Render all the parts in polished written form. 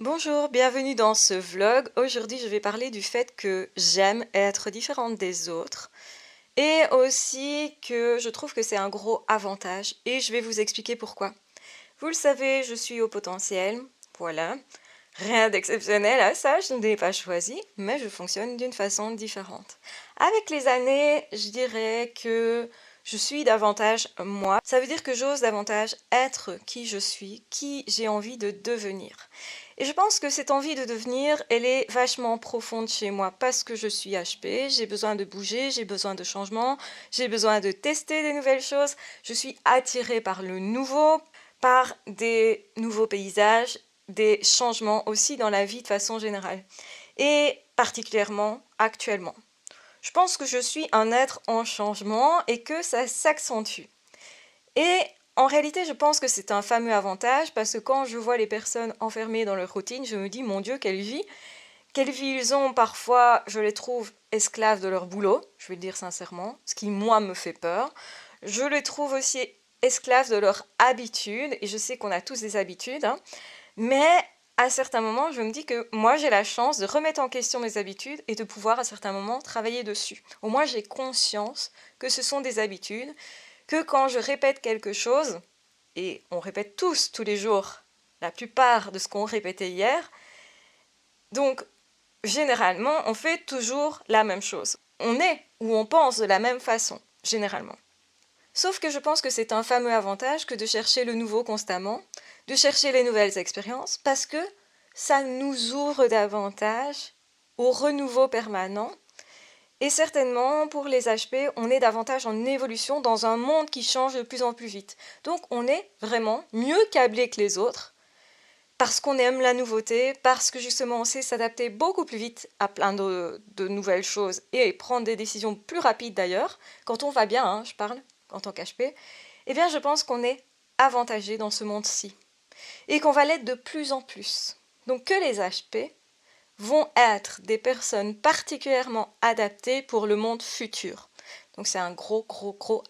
Bonjour, bienvenue dans ce vlog. Aujourd'hui, je vais parler du fait que j'aime être différente des autres et aussi que je trouve que c'est un gros avantage et je vais vous expliquer pourquoi. Vous le savez, je suis au potentiel, voilà. Rien d'exceptionnel à ça, je ne l'ai pas choisi, mais je fonctionne d'une façon différente. Avec les années, je dirais que je suis davantage moi. Ça veut dire que j'ose davantage être qui je suis, qui j'ai envie de devenir. Et je pense que cette envie de devenir, elle est vachement profonde chez moi parce que je suis HP, j'ai besoin de bouger, j'ai besoin de changement, j'ai besoin de tester des nouvelles choses. Je suis attirée par le nouveau, par des nouveaux paysages, des changements aussi dans la vie de façon générale. Et particulièrement actuellement. Je pense que je suis un être en changement et que ça s'accentue. Et en réalité, je pense que c'est un fameux avantage parce que quand je vois les personnes enfermées dans leur routine, je me dis, mon Dieu, quelle vie! Quelle vie ils ont, parfois, je les trouve esclaves de leur boulot, je vais le dire sincèrement, ce qui, moi, me fait peur. Je les trouve aussi esclaves de leur habitude, et je sais qu'on a tous des habitudes, hein, mais à certains moments, je me dis que moi, j'ai la chance de remettre en question mes habitudes et de pouvoir, à certains moments, travailler dessus. Au moins, j'ai conscience que ce sont des habitudes, que quand je répète quelque chose, et on répète tous les jours la plupart de ce qu'on répétait hier, donc généralement on fait toujours la même chose. On est ou on pense de la même façon, généralement. Sauf que je pense que c'est un fameux avantage que de chercher le nouveau constamment, de chercher les nouvelles expériences, parce que ça nous ouvre davantage au renouveau permanent. Et certainement, pour les HP, on est davantage en évolution dans un monde qui change de plus en plus vite. Donc on est vraiment mieux câblé que les autres, parce qu'on aime la nouveauté, parce que justement on sait s'adapter beaucoup plus vite à plein de nouvelles choses et prendre des décisions plus rapides d'ailleurs, quand on va bien, hein, je parle, en tant qu'HP, eh bien je pense qu'on est avantagé dans ce monde-ci et qu'on va l'être de plus en plus. Donc que les HP vont être des personnes particulièrement adaptées pour le monde futur. Donc c'est un gros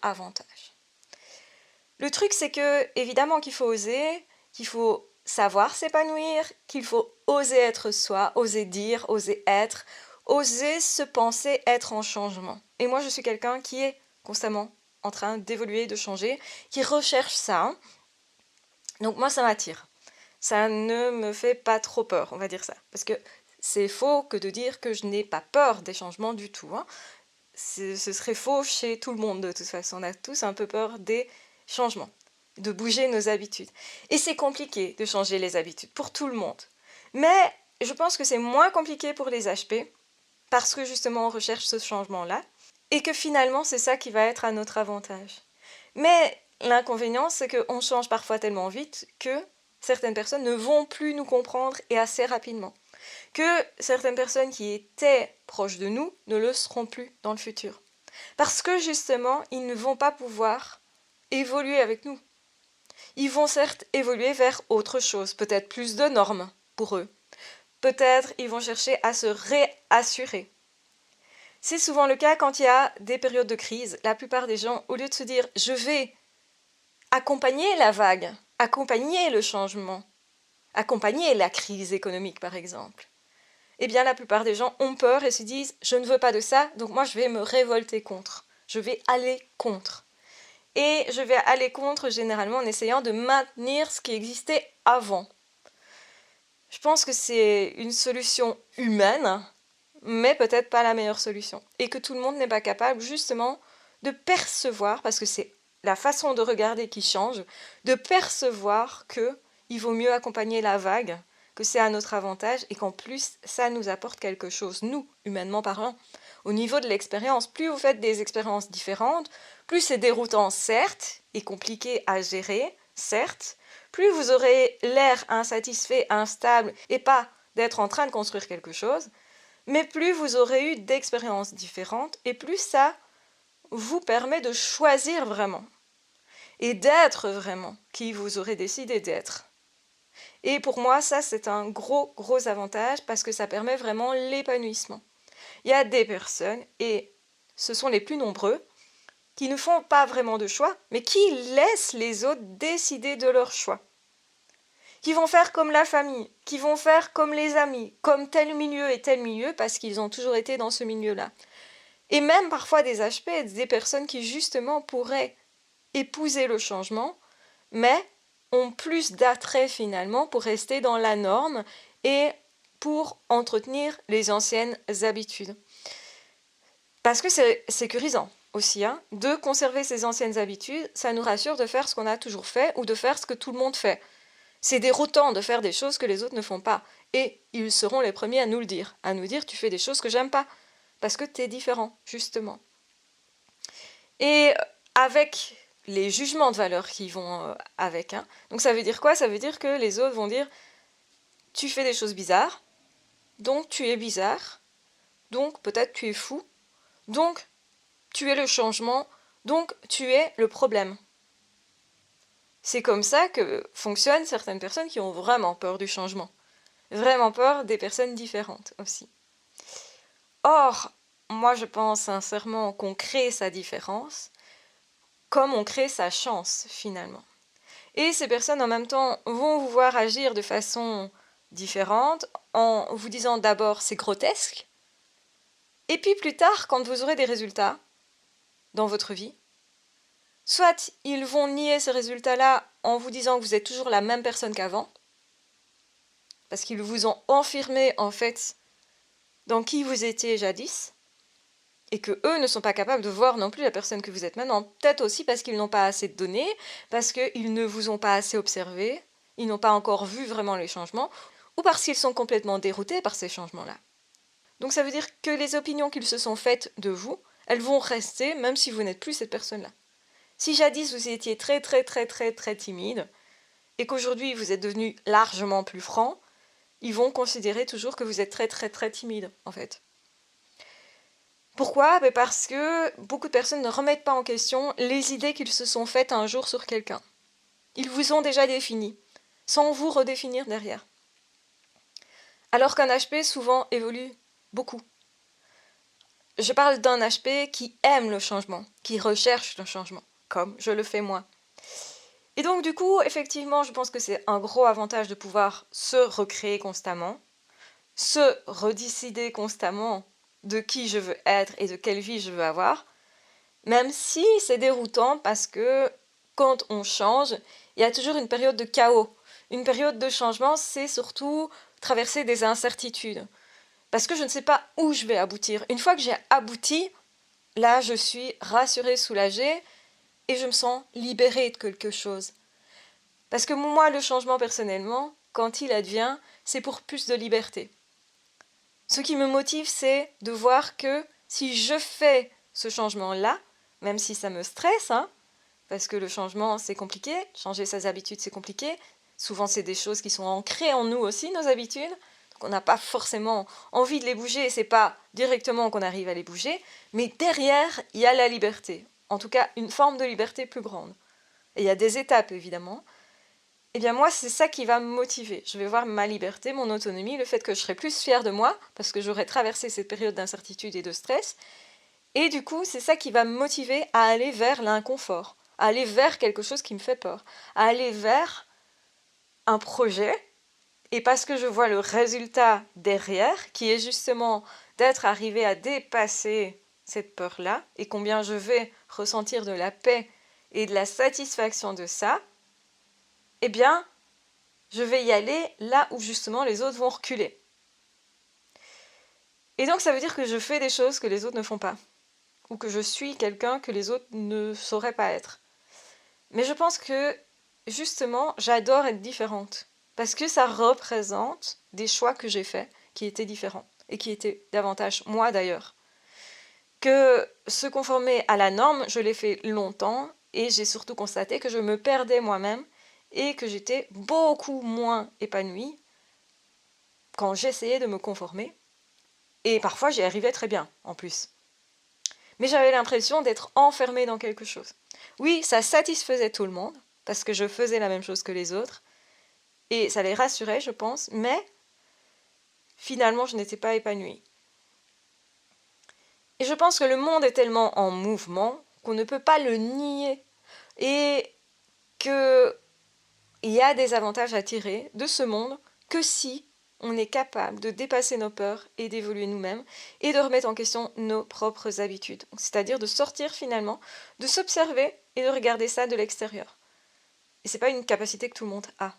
avantage. Le truc c'est que évidemment qu'il faut oser, qu'il faut savoir s'épanouir, qu'il faut oser être soi, oser dire, oser être, oser se penser être en changement. Et moi je suis quelqu'un qui est constamment en train d'évoluer, de changer, qui recherche ça. Donc moi ça m'attire. Ça ne me fait pas trop peur, on va dire ça. Parce que c'est faux que de dire que je n'ai pas peur des changements du tout, hein. Ce serait faux chez tout le monde de toute façon. On a tous un peu peur des changements, de bouger nos habitudes. Et c'est compliqué de changer les habitudes pour tout le monde. Mais je pense que c'est moins compliqué pour les HP parce que justement on recherche ce changement-là et que finalement c'est ça qui va être à notre avantage. Mais l'inconvénient, c'est qu'on change parfois tellement vite que certaines personnes ne vont plus nous comprendre et assez rapidement. Que certaines personnes qui étaient proches de nous ne le seront plus dans le futur. Parce que justement, ils ne vont pas pouvoir évoluer avec nous. Ils vont certes évoluer vers autre chose, peut-être plus de normes pour eux. Peut-être ils vont chercher à se réassurer. C'est souvent le cas quand il y a des périodes de crise. La plupart des gens, au lieu de se dire « je vais accompagner la vague, accompagner le changement, accompagner la crise économique par exemple », eh bien la plupart des gens ont peur et se disent « je ne veux pas de ça, donc moi je vais me révolter contre, je vais aller contre ». Et je vais aller contre généralement en essayant de maintenir ce qui existait avant. Je pense que c'est une solution humaine, mais peut-être pas la meilleure solution. Et que tout le monde n'est pas capable justement de percevoir, parce que c'est la façon de regarder qui change, de percevoir qu'il vaut mieux accompagner la vague, que c'est à notre avantage et qu'en plus ça nous apporte quelque chose, nous, humainement parlant. Au niveau de l'expérience, plus vous faites des expériences différentes, plus c'est déroutant certes et compliqué à gérer, certes, plus vous aurez l'air insatisfait, instable et pas d'être en train de construire quelque chose, mais plus vous aurez eu d'expériences différentes et plus ça vous permet de choisir vraiment et d'être vraiment qui vous aurez décidé d'être. Et pour moi, ça c'est un gros avantage parce que ça permet vraiment l'épanouissement. Il y a des personnes, et ce sont les plus nombreux, qui ne font pas vraiment de choix, mais qui laissent les autres décider de leur choix. qui vont faire comme la famille, qui vont faire comme les amis, comme tel milieu et tel milieu, parce qu'ils ont toujours été dans ce milieu-là. Et même parfois des HP, des personnes qui justement pourraient épouser le changement, mais ont plus d'attrait finalement pour rester dans la norme et pour entretenir les anciennes habitudes. Parce que c'est sécurisant aussi, hein, de conserver ces anciennes habitudes, ça nous rassure de faire ce qu'on a toujours fait ou de faire ce que tout le monde fait. C'est déroutant de faire des choses que les autres ne font pas. Et ils seront les premiers à nous le dire, tu fais des choses que j'aime pas, parce que t'es différent, justement. Et avec les jugements de valeur qui vont avec, hein, donc ça veut dire quoi? Ça veut dire que les autres vont dire, tu fais des choses bizarres, donc tu es bizarre, donc peut-être tu es fou, donc tu es le changement, donc tu es le problème. C'est comme ça que fonctionnent certaines personnes qui ont vraiment peur du changement. Vraiment peur des personnes différentes aussi. Or, moi je pense sincèrement qu'on crée sa différence comme on crée sa chance finalement. Et ces personnes en même temps vont vous voir agir de façon différente en vous disant d'abord c'est grotesque, et puis plus tard quand vous aurez des résultats dans votre vie, soit ils vont nier ces résultats-là en vous disant que vous êtes toujours la même personne qu'avant, parce qu'ils vous ont affirmé en fait dans qui vous étiez jadis, et que eux ne sont pas capables de voir non plus la personne que vous êtes maintenant, peut-être aussi parce qu'ils n'ont pas assez de données, parce qu'ils ne vous ont pas assez observé, ils n'ont pas encore vu vraiment les changements, ou parce qu'ils sont complètement déroutés par ces changements-là. Donc ça veut dire que les opinions qu'ils se sont faites de vous, elles vont rester même si vous n'êtes plus cette personne-là. Si jadis vous étiez très timide, et qu'aujourd'hui vous êtes devenu largement plus franc, ils vont considérer toujours que vous êtes très timide en fait. Pourquoi? Parce que beaucoup de personnes ne remettent pas en question les idées qu'ils se sont faites un jour sur quelqu'un. Ils vous ont déjà défini, sans vous redéfinir derrière. Alors qu'un HP souvent évolue beaucoup. Je parle d'un HP qui aime le changement, qui recherche le changement, comme je le fais moi. Et donc du coup, effectivement, je pense que c'est un gros avantage de pouvoir se recréer constamment, se redécider constamment de qui je veux être et de quelle vie je veux avoir, même si c'est déroutant parce que quand on change, il y a toujours une période de chaos. Une période de changement, c'est surtout traverser des incertitudes. Parce que je ne sais pas où je vais aboutir. Une fois que j'ai abouti, là, je suis rassurée, soulagée et je me sens libérée de quelque chose. Parce que moi, le changement personnellement, quand il advient, c'est pour plus de liberté. Ce qui me motive, c'est de voir que si je fais ce changement-là, même si ça me stresse, hein, parce que le changement, c'est compliqué, changer ses habitudes, c'est compliqué. Souvent, c'est des choses qui sont ancrées en nous aussi, nos habitudes. Donc, on n'a pas forcément envie de les bouger, et c'est pas directement qu'on arrive à les bouger, mais derrière, il y a la liberté. En tout cas, une forme de liberté plus grande. Et il y a des étapes, évidemment. Eh bien moi, c'est ça qui va me motiver. Je vais voir ma liberté, mon autonomie, le fait que je serai plus fière de moi, parce que j'aurai traversé cette période d'incertitude et de stress. Et du coup, c'est ça qui va me motiver à aller vers l'inconfort, à aller vers quelque chose qui me fait peur, à aller vers un projet, et parce que je vois le résultat derrière, qui est justement d'être arrivé à dépasser cette peur-là, et combien je vais ressentir de la paix et de la satisfaction de ça, eh bien, je vais y aller là où justement les autres vont reculer. Et donc ça veut dire que je fais des choses que les autres ne font pas, ou que je suis quelqu'un que les autres ne sauraient pas être. Mais je pense que justement, j'adore être différente, parce que ça représente des choix que j'ai faits qui étaient différents, et qui étaient davantage moi d'ailleurs. Que se conformer à la norme, je l'ai fait longtemps, et j'ai surtout constaté que je me perdais moi-même, et que j'étais beaucoup moins épanouie quand j'essayais de me conformer. Et parfois, j'y arrivais très bien, en plus. Mais j'avais l'impression d'être enfermée dans quelque chose. Oui, ça satisfaisait tout le monde, parce que je faisais la même chose que les autres, et ça les rassurait, je pense, mais finalement, je n'étais pas épanouie. Et je pense que le monde est tellement en mouvement qu'on ne peut pas le nier, et que il y a des avantages à tirer de ce monde que si on est capable de dépasser nos peurs et d'évoluer nous-mêmes et de remettre en question nos propres habitudes. C'est-à-dire de sortir finalement, de s'observer et de regarder ça de l'extérieur. Et c'est pas une capacité que tout le monde a.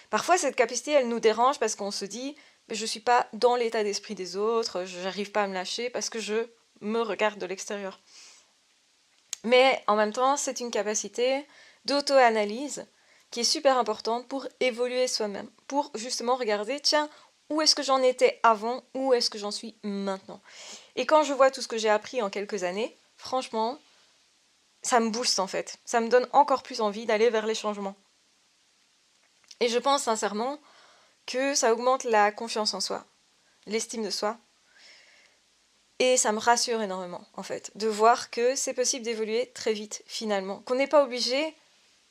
Parfois, cette capacité, elle nous dérange parce qu'on se dit « je ne suis pas dans l'état d'esprit des autres, je n'arrive pas à me lâcher parce que je me regarde de l'extérieur. » Mais en même temps, c'est une capacité d'auto-analyse qui est super importante pour évoluer soi-même, pour justement regarder, tiens, où est-ce que j'en étais avant, où est-ce que j'en suis maintenant. Et quand je vois tout ce que j'ai appris en quelques années, franchement, ça me booste en fait. Ça me donne encore plus envie d'aller vers les changements. Et je pense sincèrement que ça augmente la confiance en soi, l'estime de soi. Et ça me rassure énormément, en fait, de voir que c'est possible d'évoluer très vite, finalement. Qu'on n'est pas obligé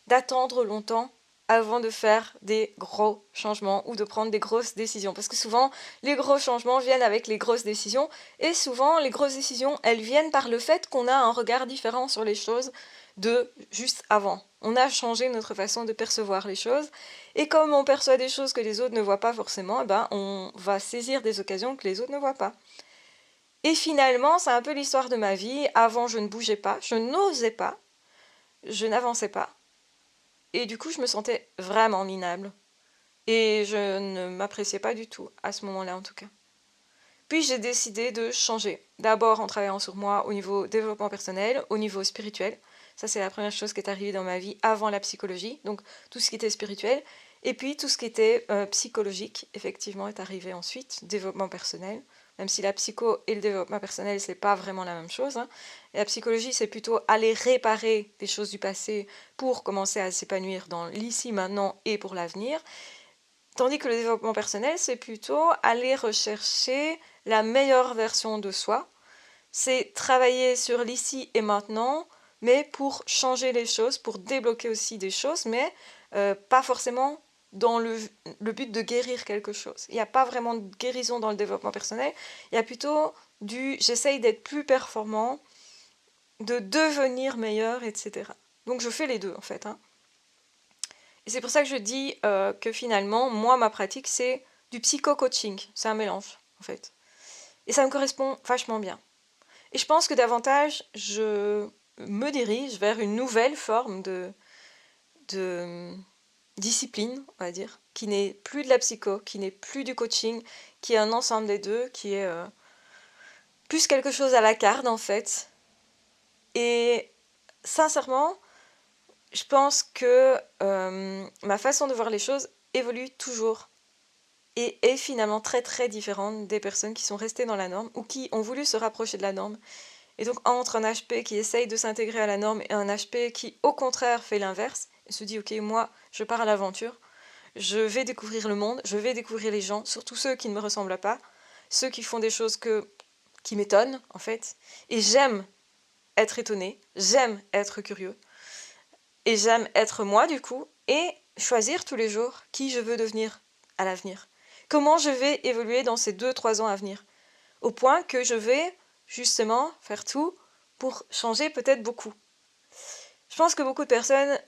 d'attendre longtemps avant de faire des gros changements ou de prendre des grosses décisions. Parce que souvent, les gros changements viennent avec les grosses décisions. Et souvent, les grosses décisions, elles viennent par le fait qu'on a un regard différent sur les choses de juste avant. On a changé notre façon de percevoir les choses. Et comme on perçoit des choses que les autres ne voient pas forcément, eh ben, on va saisir des occasions que les autres ne voient pas. Et finalement, c'est un peu l'histoire de ma vie. Avant, je ne bougeais pas, je n'osais pas, je n'avançais pas. Et du coup, je me sentais vraiment minable. Et je ne m'appréciais pas du tout, à ce moment-là en tout cas. Puis j'ai décidé de changer. D'abord en travaillant sur moi au niveau développement personnel, au niveau spirituel. Ça, c'est la première chose qui est arrivée dans ma vie avant la psychologie. Donc tout ce qui était spirituel. Et puis tout ce qui était psychologique, effectivement, est arrivé ensuite. Développement personnel. Même si la psycho et le développement personnel, c'est pas vraiment la même chose. Hein. Et la psychologie, c'est plutôt aller réparer des choses du passé pour commencer à s'épanouir dans l'ici, maintenant et pour l'avenir. Tandis que le développement personnel, c'est plutôt aller rechercher la meilleure version de soi. C'est travailler sur l'ici et maintenant, mais pour changer les choses, pour débloquer aussi des choses, mais pas forcément dans le but de guérir quelque chose. Il n'y a pas vraiment de guérison dans le développement personnel, il y a plutôt du j'essaye d'être plus performant, de devenir meilleur, etc. Donc je fais les deux en fait. Hein. Et c'est pour ça que je dis que finalement, moi, ma pratique, c'est du psycho-coaching. C'est un mélange, en fait. Et ça me correspond vachement bien. Et je pense que davantage, je me dirige vers une nouvelle forme de discipline, on va dire, qui n'est plus de la psycho, qui n'est plus du coaching, qui est un ensemble des deux, qui est plus quelque chose à la carte, en fait. Et sincèrement, je pense que ma façon de voir les choses évolue toujours et est finalement très très différente des personnes qui sont restées dans la norme ou qui ont voulu se rapprocher de la norme. Et donc entre un HP qui essaye de s'intégrer à la norme et un HP qui au contraire fait l'inverse et se dit ok, moi je pars à l'aventure, je vais découvrir le monde, je vais découvrir les gens, surtout ceux qui ne me ressemblent pas, ceux qui font des choses qui m'étonnent en fait, et j'aime être étonnée, j'aime être curieux. Et j'aime être moi du coup et choisir tous les jours qui je veux devenir à l'avenir. Comment je vais évoluer dans ces 2-3 ans à venir. Au point que je vais justement faire tout pour changer peut-être beaucoup. Je pense que beaucoup de personnes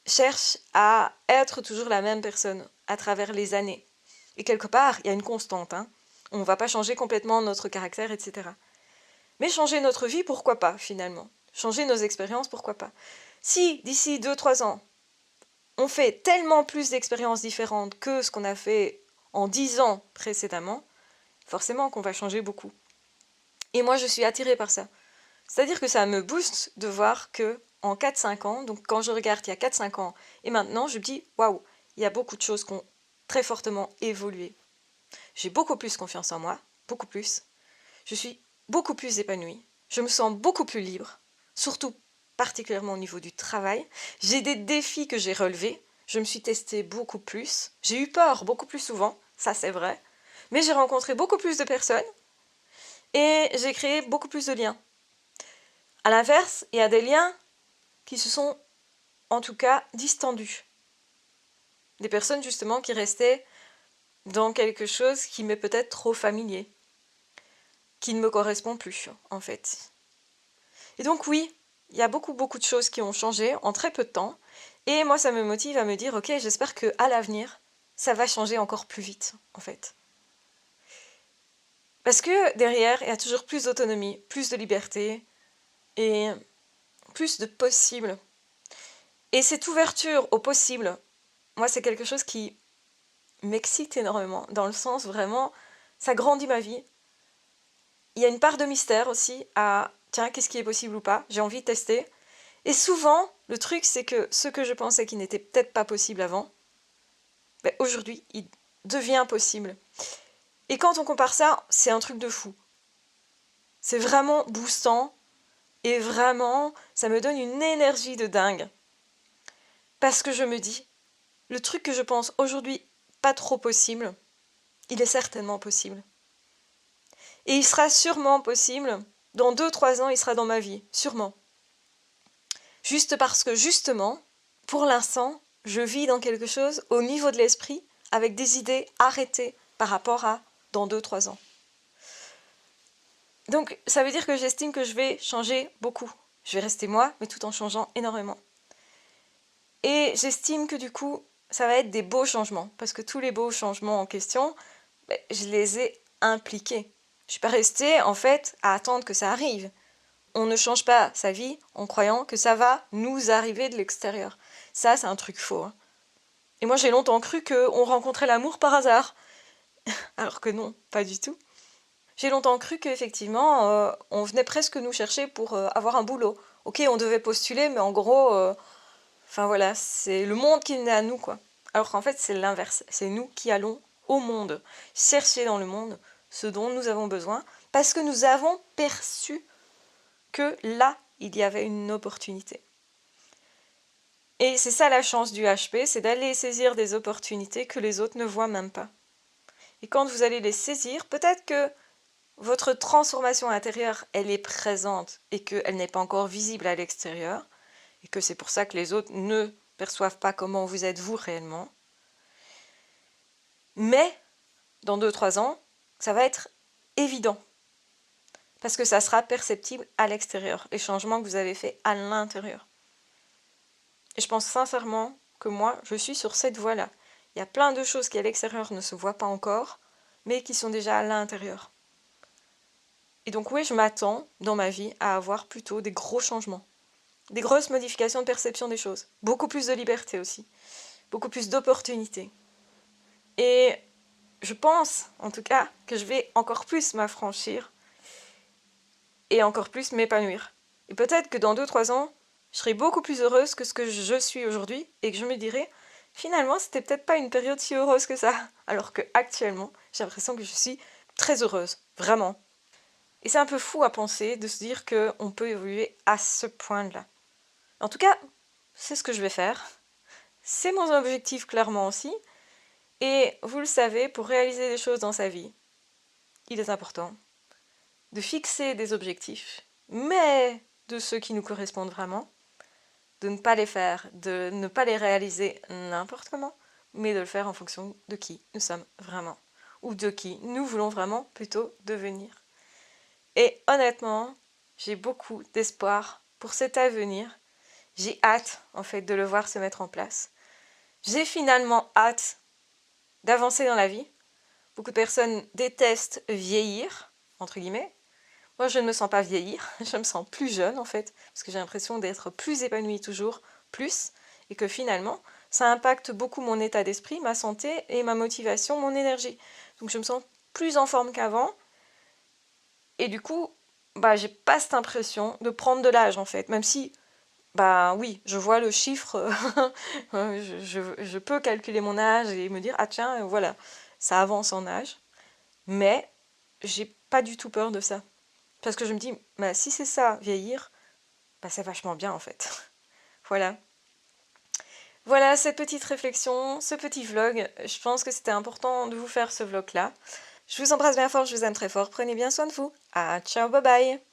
cherchent à être toujours la même personne à travers les années. Et quelque part, il y a une constante. Hein. On ne va pas changer complètement notre caractère, etc. Mais changer notre vie, pourquoi pas finalement. Changer nos expériences, pourquoi pas. Si d'ici 2-3 ans, on fait tellement plus d'expériences différentes que ce qu'on a fait en 10 ans précédemment, forcément qu'on va changer beaucoup. Et moi, je suis attirée par ça. C'est-à-dire que ça me booste de voir que en 4-5 ans, donc quand je regarde il y a 4-5 ans, et maintenant, je me dis, waouh, il y a beaucoup de choses qui ont très fortement évolué. J'ai beaucoup plus confiance en moi, beaucoup plus. Je suis beaucoup plus épanouie. Je me sens beaucoup plus libre, surtout particulièrement au niveau du travail. J'ai des défis que j'ai relevés. Je me suis testée beaucoup plus. J'ai eu peur beaucoup plus souvent, ça c'est vrai. Mais j'ai rencontré beaucoup plus de personnes et j'ai créé beaucoup plus de liens. À l'inverse, il y a des liens qui se sont en tout cas distendus. Des personnes justement qui restaient dans quelque chose qui m'est peut-être trop familier, qui ne me correspond plus en fait. Et donc oui, il y a beaucoup de choses qui ont changé en très peu de temps Et moi, ça me motive à me dire, ok, j'espère qu'à l'avenir, ça va changer encore plus vite, en fait. Parce que derrière, il y a toujours plus d'autonomie, plus de liberté et plus de possibles. Et cette ouverture au possible, moi, c'est quelque chose qui m'excite énormément, dans le sens vraiment, ça grandit ma vie. Il y a une part de mystère aussi à, tiens, qu'est-ce qui est possible ou pas, j'ai envie de tester. Et souvent, le truc, c'est que ce que je pensais qui n'était peut-être pas possible avant, ben, aujourd'hui, il devient possible. Et quand on compare ça, c'est un truc de fou. C'est vraiment boostant, et vraiment, ça me donne une énergie de dingue. Parce que je me dis, le truc que je pense aujourd'hui pas trop possible, il est certainement possible. Et il sera sûrement possible, dans 2-3 ans, il sera dans ma vie, sûrement. Juste parce que, justement, pour l'instant, je vis dans quelque chose au niveau de l'esprit, avec des idées arrêtées par rapport à dans 2-3 ans. Donc, ça veut dire que j'estime que je vais changer beaucoup. Je vais rester moi, mais tout en changeant énormément. Et j'estime que du coup, ça va être des beaux changements, parce que tous les beaux changements en question, je les ai impliqués. Je ne suis pas restée, en fait, à attendre que ça arrive. On ne change pas sa vie en croyant que ça va nous arriver de l'extérieur. Ça, c'est un truc faux. Hein. Et moi, j'ai longtemps cru qu'on rencontrait l'amour par hasard. Alors que non, pas du tout. J'ai longtemps cru qu'effectivement, on venait presque nous chercher pour avoir un boulot. Ok, on devait postuler, mais en gros, enfin voilà, c'est le monde qui venait à nous, quoi. Alors qu'en fait, c'est l'inverse. C'est nous qui allons au monde, chercher dans le monde ce dont nous avons besoin, parce que nous avons perçu que là, il y avait une opportunité. Et c'est ça la chance du HP, c'est d'aller saisir des opportunités que les autres ne voient même pas. Et quand vous allez les saisir, peut-être que votre transformation intérieure, elle est présente et qu'elle n'est pas encore visible à l'extérieur, et que c'est pour ça que les autres ne perçoivent pas comment vous êtes vous réellement. Mais, dans 2-3 ans, ça va être évident. Parce que ça sera perceptible à l'extérieur, les changements que vous avez faits à l'intérieur. Et je pense sincèrement que moi, je suis sur cette voie-là. Il y a plein de choses qui à l'extérieur ne se voient pas encore, mais qui sont déjà à l'intérieur. Et donc oui, je m'attends dans ma vie à avoir plutôt des gros changements. Des grosses modifications de perception des choses. Beaucoup plus de liberté aussi. Beaucoup plus d'opportunités. Et je pense, en tout cas, que je vais encore plus m'affranchir et encore plus m'épanouir. Et peut-être que dans 2-3 ans, je serai beaucoup plus heureuse que ce que je suis aujourd'hui et que je me dirai, finalement, c'était peut-être pas une période si heureuse que ça. Alors que actuellement, j'ai l'impression que je suis très heureuse, vraiment. Et c'est un peu fou à penser de se dire qu'on peut évoluer à ce point-là. En tout cas, c'est ce que je vais faire. C'est mon objectif clairement aussi. Et vous le savez, pour réaliser des choses dans sa vie, il est important de fixer des objectifs, mais de ceux qui nous correspondent vraiment, de ne pas les faire, de ne pas les réaliser n'importe comment, mais de le faire en fonction de qui nous sommes vraiment, ou de qui nous voulons vraiment plutôt devenir. Et honnêtement, j'ai beaucoup d'espoir pour cet avenir. J'ai hâte, en fait, de le voir se mettre en place. J'ai finalement hâte d'avancer dans la vie. Beaucoup de personnes détestent vieillir, entre guillemets. Moi, je ne me sens pas vieillir, je me sens plus jeune, en fait, parce que j'ai l'impression d'être plus épanouie toujours, plus, et que finalement, ça impacte beaucoup mon état d'esprit, ma santé et ma motivation, mon énergie. Donc, je me sens plus en forme qu'avant, et du coup, j'ai pas cette impression de prendre de l'âge, en fait, même si oui, je vois le chiffre, je peux calculer mon âge et me dire, ah tiens, voilà, ça avance en âge. Mais j'ai pas du tout peur de ça. Parce que je me dis, si c'est ça, vieillir, c'est vachement bien en fait. Voilà. Voilà cette petite réflexion, ce petit vlog. Je pense que c'était important de vous faire ce vlog-là. Je vous embrasse bien fort, je vous aime très fort. Prenez bien soin de vous. Ah, ciao, bye bye.